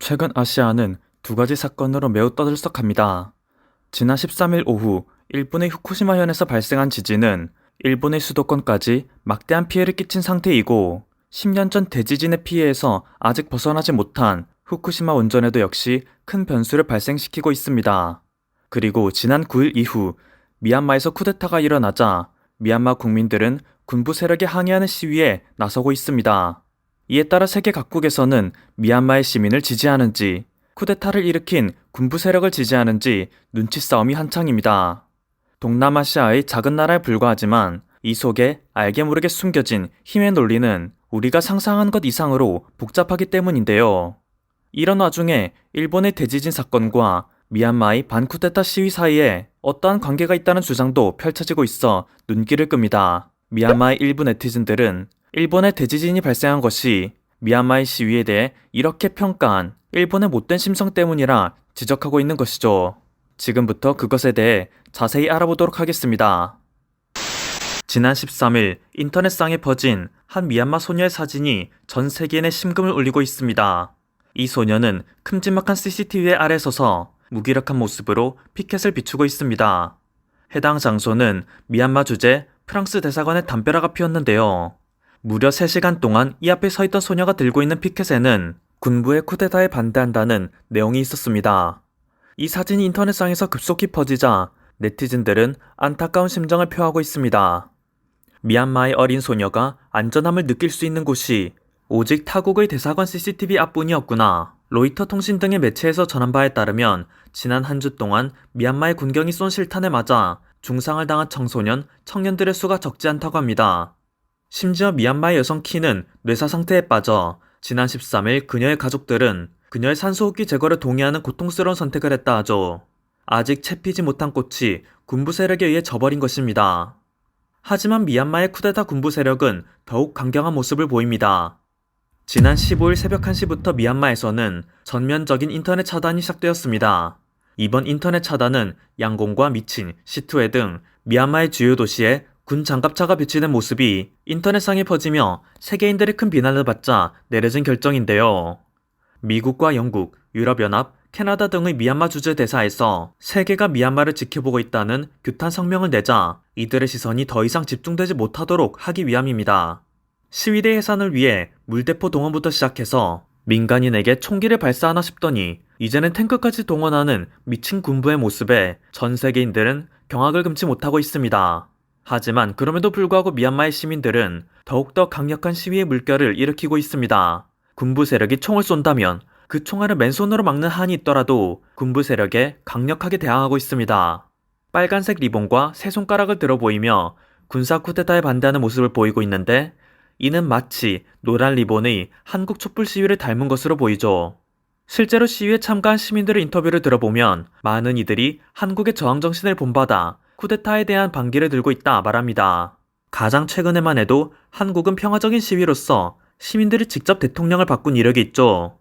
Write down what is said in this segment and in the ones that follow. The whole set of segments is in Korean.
최근 아시아는 두 가지 사건으로 매우 떠들썩합니다. 지난 13일 오후 일본의 후쿠시마현에서 발생한 지진은 일본의 수도권까지 막대한 피해를 끼친 상태이고 10년 전 대지진의 피해에서 아직 벗어나지 못한 후쿠시마 원전에도 역시 큰 변수를 발생시키고 있습니다. 그리고 지난 9일 이후 미얀마에서 쿠데타가 일어나자 미얀마 국민들은 군부 세력에 항의하는 시위에 나서고 있습니다. 이에 따라 세계 각국에서는 미얀마의 시민을 지지하는지 쿠데타를 일으킨 군부 세력을 지지하는지 눈치 싸움이 한창입니다. 동남아시아의 작은 나라에 불과하지만 이 속에 알게 모르게 숨겨진 힘의 논리는 우리가 상상한 것 이상으로 복잡하기 때문인데요. 이런 와중에 일본의 대지진 사건과 미얀마의 반쿠데타 시위 사이에 어떠한 관계가 있다는 주장도 펼쳐지고 있어 눈길을 끕니다. 미얀마의 일부 네티즌들은 일본의 대지진이 발생한 것이 미얀마의 시위에 대해 이렇게 평가한 일본의 못된 심성 때문이라 지적하고 있는 것이죠. 지금부터 그것에 대해 자세히 알아보도록 하겠습니다. 지난 13일 인터넷상에 퍼진 한 미얀마 소녀의 사진이 전 세계인의 심금을 울리고 있습니다. 이 소녀는 큼지막한 CCTV 아래 서서 무기력한 모습으로 피켓을 비추고 있습니다. 해당 장소는 미얀마 주재 프랑스 대사관의 담벼락가 피었는데요. 무려 3시간 동안 이 앞에 서 있던 소녀가 들고 있는 피켓에는 군부의 쿠데타에 반대한다는 내용이 있었습니다. 이 사진이 인터넷상에서 급속히 퍼지자 네티즌들은 안타까운 심정을 표하고 있습니다. 미얀마의 어린 소녀가 안전함을 느낄 수 있는 곳이 오직 타국의 대사관 CCTV 앞뿐이었구나. 로이터 통신 등의 매체에서 전한 바에 따르면 지난 한 주 동안 미얀마의 군경이 쏜 실탄에 맞아 중상을 당한 청소년, 청년들의 수가 적지 않다고 합니다. 심지어 미얀마의 여성 키는 뇌사 상태에 빠져 지난 13일 그녀의 가족들은 그녀의 산소호흡기 제거를 동의하는 고통스러운 선택을 했다 하죠. 아직 채 피지 못한 꽃이 군부 세력에 의해 져버린 것입니다. 하지만 미얀마의 쿠데타 군부 세력은 더욱 강경한 모습을 보입니다. 지난 15일 새벽 1시부터 미얀마에서는 전면적인 인터넷 차단이 시작되었습니다. 이번 인터넷 차단은 양곤과 미친, 시투에 등 미얀마의 주요 도시에 군 장갑차가 배치된 모습이 인터넷상에 퍼지며 세계인들의 큰 비난을 받자 내려진 결정인데요. 미국과 영국, 유럽연합, 캐나다 등의 미얀마 주재 대사에서 세계가 미얀마를 지켜보고 있다는 규탄 성명을 내자 이들의 시선이 더 이상 집중되지 못하도록 하기 위함입니다. 시위대 해산을 위해 물대포 동원부터 시작해서 민간인에게 총기를 발사하나 싶더니 이제는 탱크까지 동원하는 미친 군부의 모습에 전 세계인들은 경악을 금치 못하고 있습니다. 하지만 그럼에도 불구하고 미얀마의 시민들은 더욱더 강력한 시위의 물결을 일으키고 있습니다. 군부 세력이 총을 쏜다면 그 총알을 맨손으로 막는 한이 있더라도 군부 세력에 강력하게 대항하고 있습니다. 빨간색 리본과 세 손가락을 들어 보이며 군사 쿠데타에 반대하는 모습을 보이고 있는데 이는 마치 노란 리본의 한국 촛불 시위를 닮은 것으로 보이죠. 실제로 시위에 참가한 시민들의 인터뷰를 들어보면 많은 이들이 한국의 저항 정신을 본받아 쿠데타에 대한 반기를 들고 있다 말합니다. 가장 최근에만 해도 한국은 평화적인 시위로서 시민들이 직접 대통령을 바꾼 이력이 있죠.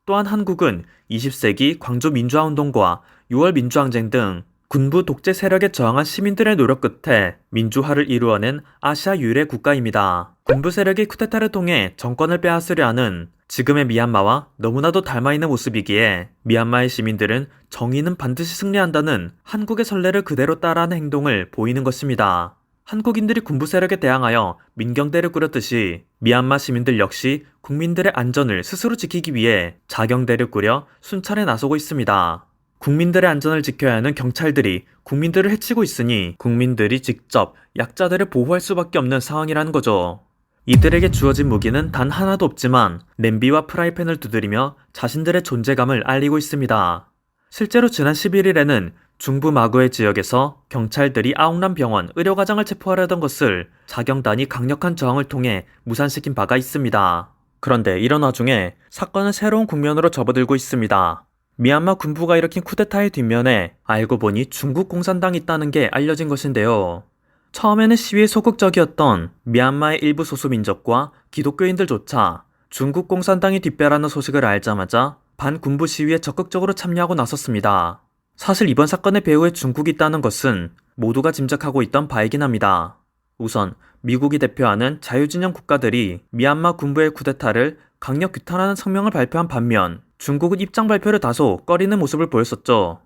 또한 한국은 20세기 광주 민주화운동과 6월 민주항쟁 등 군부 독재 세력에 저항한 시민들의 노력 끝에 민주화를 이루어낸 아시아 유일의 국가입니다. 군부 세력이 쿠데타를 통해 정권을 빼앗으려 하는 지금의 미얀마와 너무나도 닮아있는 모습이기에 미얀마의 시민들은 정의는 반드시 승리한다는 한국의 선례를 그대로 따라하는 행동을 보이는 것입니다. 한국인들이 군부 세력에 대항하여 민경대를 꾸렸듯이 미얀마 시민들 역시 국민들의 안전을 스스로 지키기 위해 자경대를 꾸려 순찰에 나서고 있습니다. 국민들의 안전을 지켜야 하는 경찰들이 국민들을 해치고 있으니 국민들이 직접 약자들을 보호할 수밖에 없는 상황이라는 거죠. 이들에게 주어진 무기는 단 하나도 없지만 냄비와 프라이팬을 두드리며 자신들의 존재감을 알리고 있습니다. 실제로 지난 11일에는 중부 마구에 지역에서 경찰들이 아웅란 병원 의료과장을 체포하려던 것을 자경단이 강력한 저항을 통해 무산시킨 바가 있습니다. 그런데 이런 와중에 사건은 새로운 국면으로 접어들고 있습니다. 미얀마 군부가 일으킨 쿠데타의 뒷면에 알고 보니 중국 공산당이 있다는 게 알려진 것인데요. 처음에는 시위에 소극적이었던 미얀마의 일부 소수민족과 기독교인들조차 중국 공산당이 뒷배라는 소식을 알자마자 반군부 시위에 적극적으로 참여하고 나섰습니다. 사실 이번 사건의 배후에 중국이 있다는 것은 모두가 짐작하고 있던 바이긴 합니다. 우선 미국이 대표하는 자유진영 국가들이 미얀마 군부의 쿠데타를 강력 규탄하는 성명을 발표한 반면 중국은 입장 발표를 다소 꺼리는 모습을 보였었죠.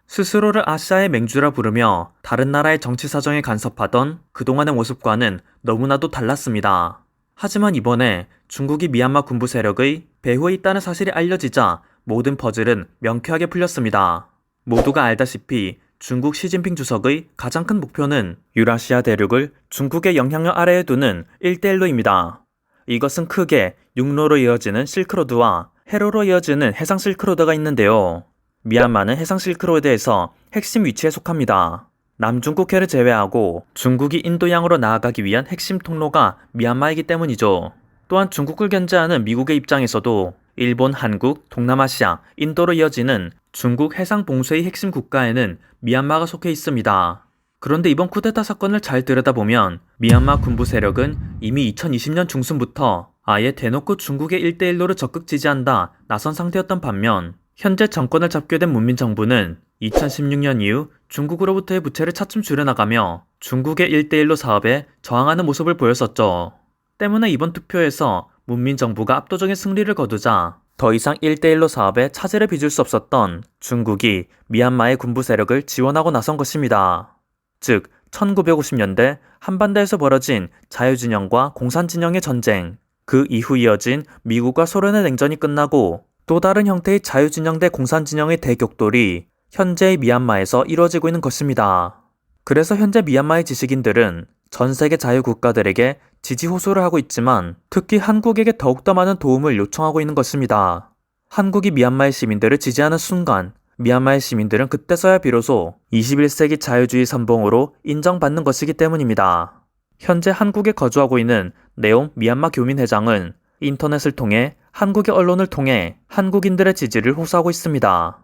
스스로를 아시아의 맹주라 부르며 다른 나라의 정치 사정에 간섭하던 그동안의 모습과는 너무나도 달랐습니다. 하지만 이번에 중국이 미얀마 군부 세력의 배후에 있다는 사실이 알려지자 모든 퍼즐은 명쾌하게 풀렸습니다. 모두가 알다시피 중국 시진핑 주석의 가장 큰 목표는 유라시아 대륙을 중국의 영향력 아래에 두는 1대1로입니다. 이것은 크게 육로로 이어지는 실크로드와 해로로 이어지는 해상 실크로드가 있는데요. 미얀마는 해상 실크로드에서 핵심 위치에 속합니다. 남중국해를 제외하고 중국이 인도양으로 나아가기 위한 핵심 통로가 미얀마이기 때문이죠. 또한 중국을 견제하는 미국의 입장에서도 일본, 한국, 동남아시아, 인도로 이어지는 중국 해상 봉쇄의 핵심 국가에는 미얀마가 속해 있습니다. 그런데 이번 쿠데타 사건을 잘 들여다보면 미얀마 군부 세력은 이미 2020년 중순부터 아예 대놓고 중국의 1대1로를 적극 지지한다 나선 상태였던 반면 현재 정권을 잡게 된 문민정부는 2016년 이후 중국으로부터의 부채를 차츰 줄여나가며 중국의 1대1로 사업에 저항하는 모습을 보였었죠. 때문에 이번 투표에서 문민정부가 압도적인 승리를 거두자 더 이상 1대1로 사업에 차질을 빚을 수 없었던 중국이 미얀마의 군부 세력을 지원하고 나선 것입니다. 즉 1950년대 한반도에서 벌어진 자유진영과 공산진영의 전쟁, 그 이후 이어진 미국과 소련의 냉전이 끝나고 또 다른 형태의 자유진영 대 공산진영의 대격돌이 현재의 미얀마에서 이루어지고 있는 것입니다. 그래서 현재 미얀마의 지식인들은 전 세계 자유국가들에게 지지 호소를 하고 있지만 특히 한국에게 더욱더 많은 도움을 요청하고 있는 것입니다. 한국이 미얀마의 시민들을 지지하는 순간 미얀마의 시민들은 그때서야 비로소 21세기 자유주의 선봉으로 인정받는 것이기 때문입니다. 현재 한국에 거주하고 있는 네옴 미얀마 교민회장은 인터넷을 통해 한국의 언론을 통해 한국인들의 지지를 호소하고 있습니다.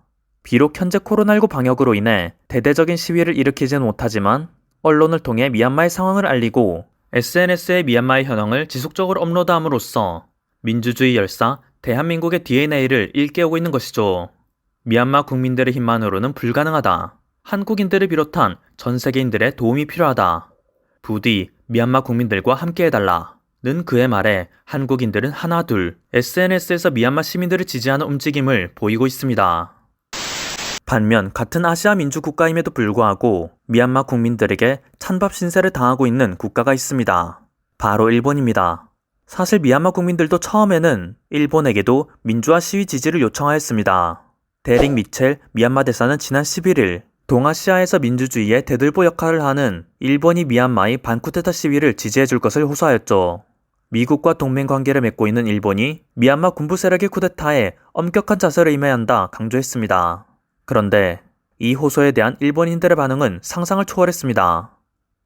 비록 현재 코로나19 방역으로 인해 대대적인 시위를 일으키지는 못하지만 언론을 통해 미얀마의 상황을 알리고 SNS에 미얀마의 현황을 지속적으로 업로드함으로써 민주주의 열사 대한민국의 DNA를 일깨우고 있는 것이죠. 미얀마 국민들의 힘만으로는 불가능하다. 한국인들을 비롯한 전 세계인들의 도움이 필요하다. 부디 미얀마 국민들과 함께해달라. 는 그의 말에 한국인들은 하나둘 SNS에서 미얀마 시민들을 지지하는 움직임을 보이고 있습니다. 반면 같은 아시아 민주국가임에도 불구하고 미얀마 국민들에게 찬밥 신세를 당하고 있는 국가가 있습니다. 바로 일본입니다. 사실 미얀마 국민들도 처음에는 일본에게도 민주화 시위 지지를 요청하였습니다. 데릭 미첼 미얀마 대사는 지난 11일 동아시아에서 민주주의의 대들보 역할을 하는 일본이 미얀마의 반쿠데타 시위를 지지해줄 것을 호소하였죠. 미국과 동맹관계를 맺고 있는 일본이 미얀마 군부 세력의 쿠데타에 엄격한 자세를 임해야 한다 강조했습니다. 그런데 이 호소에 대한 일본인들의 반응은 상상을 초월했습니다.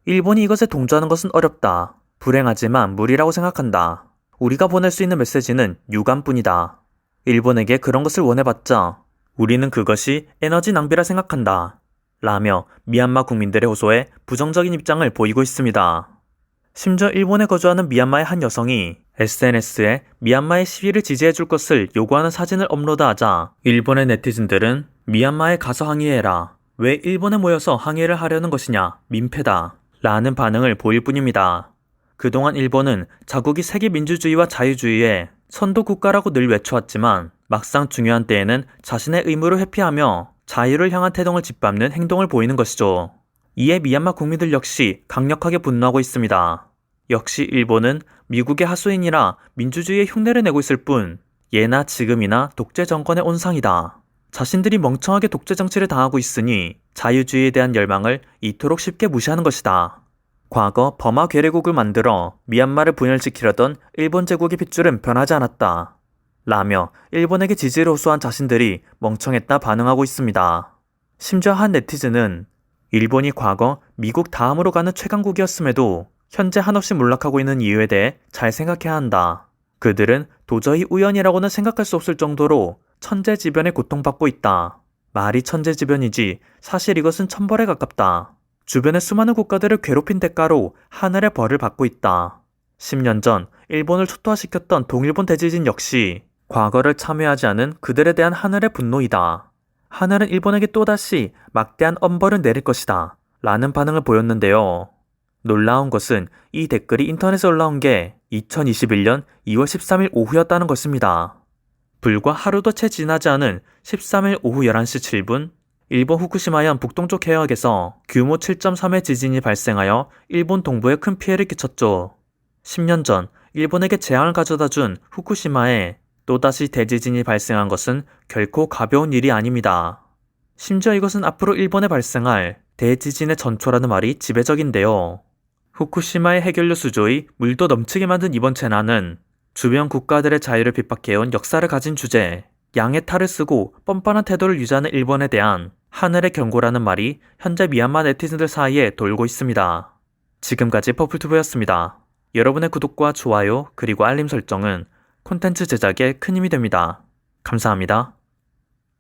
일본이 이것에 동조하는 것은 어렵다. 불행하지만 무리라고 생각한다. 우리가 보낼 수 있는 메시지는 유감뿐이다. 일본에게 그런 것을 원해봤자 우리는 그것이 에너지 낭비라 생각한다. 라며 미얀마 국민들의 호소에 부정적인 입장을 보이고 있습니다. 심지어 일본에 거주하는 미얀마의 한 여성이 SNS에 미얀마의 시위를 지지해줄 것을 요구하는 사진을 업로드하자 일본의 네티즌들은 미얀마에 가서 항의해라. 왜 일본에 모여서 항의를 하려는 것이냐. 민폐다. 라는 반응을 보일 뿐입니다. 그동안 일본은 자국이 세계 민주주의와 자유주의의 선도 국가라고 늘 외쳐왔지만 막상 중요한 때에는 자신의 의무를 회피하며 자유를 향한 태동을 짓밟는 행동을 보이는 것이죠. 이에 미얀마 국민들 역시 강력하게 분노하고 있습니다. 역시 일본은 미국의 하수인이라 민주주의의 흉내를 내고 있을 뿐 예나 지금이나 독재 정권의 온상이다. 자신들이 멍청하게 독재 정치를 당하고 있으니 자유주의에 대한 열망을 이토록 쉽게 무시하는 것이다. 과거 버마 괴뢰국을 만들어 미얀마를 분열시키려던 일본 제국의 핏줄은 변하지 않았다. 라며 일본에게 지지를 호소한 자신들이 멍청했다 반응하고 있습니다. 심지어 한 네티즌은 일본이 과거 미국 다음으로 가는 최강국이었음에도 현재 한없이 몰락하고 있는 이유에 대해 잘 생각해야 한다. 그들은 도저히 우연이라고는 생각할 수 없을 정도로 천재지변에 고통받고 있다. 말이 천재지변이지 사실 이것은 천벌에 가깝다. 주변의 수많은 국가들을 괴롭힌 대가로 하늘의 벌을 받고 있다. 10년 전 일본을 초토화시켰던 동일본 대지진 역시 과거를 참여하지 않은 그들에 대한 하늘의 분노이다. 하늘은 일본에게 또다시 막대한 엄벌을 내릴 것이다. 라는 반응을 보였는데요. 놀라운 것은 이 댓글이 인터넷에 올라온 게 2021년 2월 13일 오후였다는 것입니다. 불과 하루도 채 지나지 않은 13일 오후 11시 7분, 일본 후쿠시마현 북동쪽 해역에서 규모 7.3의 지진이 발생하여 일본 동부에 큰 피해를 끼쳤죠. 10년 전 일본에게 재앙을 가져다 준 후쿠시마에 또다시 대지진이 발생한 것은 결코 가벼운 일이 아닙니다. 심지어 이것은 앞으로 일본에 발생할 대지진의 전초라는 말이 지배적인데요. 후쿠시마의 해결료 수조의 물도 넘치게 만든 이번 재난은 주변 국가들의 자유를 핍박해온 역사를 가진 주제, 양의 탈을 쓰고 뻔뻔한 태도를 유지하는 일본에 대한 하늘의 경고라는 말이 현재 미얀마 네티즌들 사이에 돌고 있습니다. 지금까지 퍼플튜브였습니다. 여러분의 구독과 좋아요 그리고 알림 설정은 콘텐츠 제작에 큰 힘이 됩니다. 감사합니다.